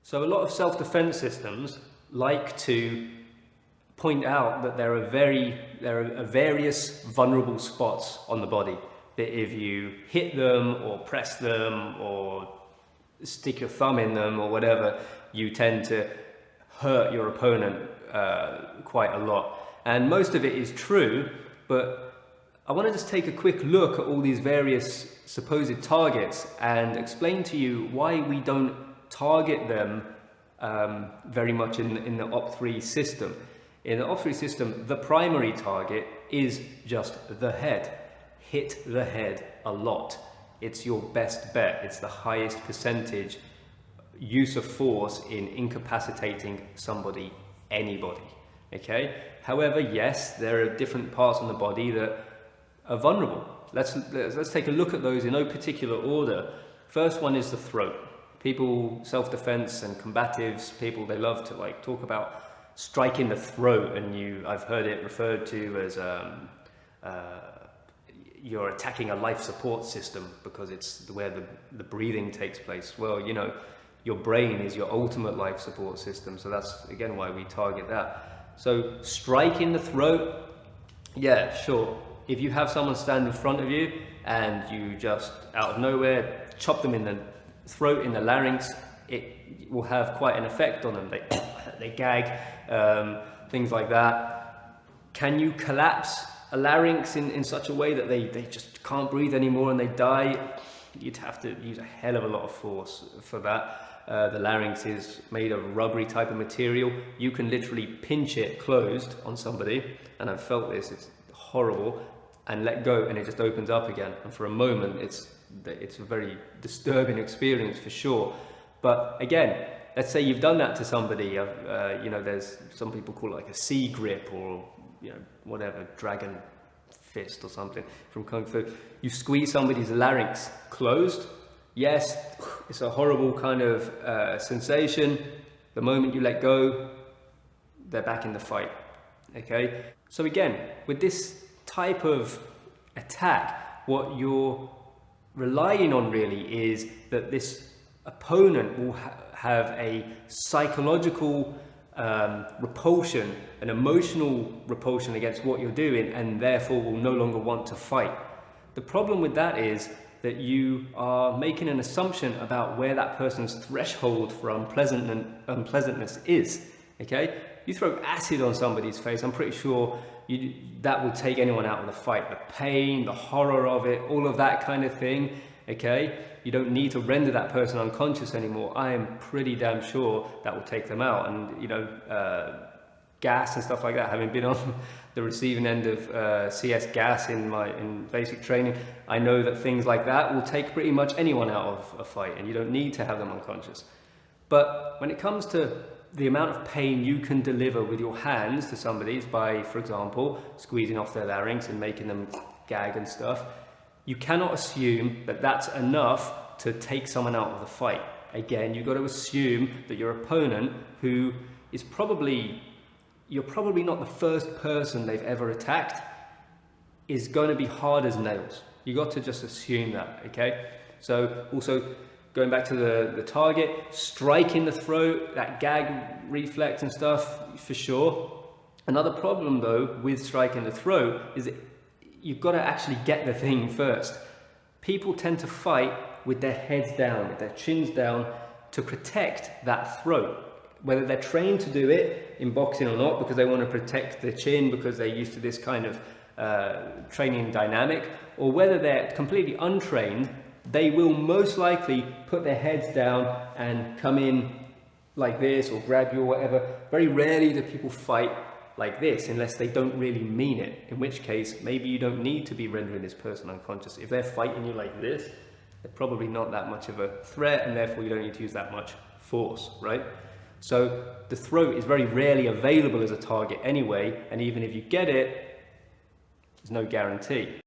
So a lot of self-defense systems like to point out that there are various vulnerable spots on the body that if you hit them or press them or stick your thumb in them or whatever, you tend to hurt your opponent quite a lot. And most of it is true, but I want to just take a quick look at all these various supposed targets and explain to you why we don't target them very much in the Op.3 system. In the Op.3 system, the primary target is just the head. Hit the head a lot. It's your best bet. It's the highest percentage use of force in incapacitating somebody, anybody. Okay? However, yes, there are different parts on the body that are vulnerable. Let's take a look at those in no particular order. First one is the throat. People, self-defense and combatives, people, they love to like talk about striking the throat, and I've heard it referred to as you're attacking a life support system because it's where the breathing takes place. Well, you know, your brain is your ultimate life support system, so that's again why we target that. So striking the throat, yeah, sure. If you have someone stand in front of you and you just out of nowhere chop them in the throat, in the larynx, it will have quite an effect on them. They gag, things like that. Can you collapse a larynx in such a way that they just can't breathe anymore and they die? You'd have to use a hell of a lot of force for that. The larynx is made of rubbery type of material. You can literally pinch it closed on somebody, and I've felt this, it's horrible, and let go and it just opens up again. And for a moment, it's a very disturbing experience for sure. But again, let's say you've done that to somebody, you know, there's some people call it like a C grip or, you know, whatever, dragon fist or something from Kung Fu. You squeeze somebody's larynx closed. Yes, it's a horrible kind of sensation. The moment you let go, they're back in the fight. Okay? So again, with this type of attack, what you're relying on really is that this opponent will have a psychological repulsion, an emotional repulsion against what you're doing, and therefore will no longer want to fight. The problem with that is that you are making an assumption about where that person's threshold for unpleasantness is. Okay? You throw acid on somebody's face, I'm pretty sure that will take anyone out of the fight. The pain, the horror of it, all of that kind of thing. Okay? You don't need to render that person unconscious anymore. I am pretty damn sure that will take them out. And, you know, gas and stuff like that, having been on the receiving end of CS gas in basic training, I know that things like that will take pretty much anyone out of a fight, and you don't need to have them unconscious. But when it comes to the amount of pain you can deliver with your hands to somebody by, for example, squeezing off their larynx and making them gag and stuff, you cannot assume that that's enough to take someone out of the fight. Again, you've got to assume that your opponent, who is you're probably not the first person they've ever attacked, is going to be hard as nails. You got to just assume that, okay? So also going back to the target, striking the throat, that gag reflex and stuff, for sure. Another problem though with striking the throat is that you've got to actually get the thing first. People tend to fight with their heads down, with their chins down, to protect that throat. Whether they're trained to do it in boxing or not, because they want to protect their chin because they're used to this kind of training dynamic, or whether they're completely untrained, they will most likely put their heads down and come in like this or grab you or whatever. Very rarely do people fight like this unless they don't really mean it, in which case maybe you don't need to be rendering this person unconscious. If they're fighting you like this, they're probably not that much of a threat, and therefore you don't need to use that much force, right? So the throat is very rarely available as a target anyway, and even if you get it, there's no guarantee.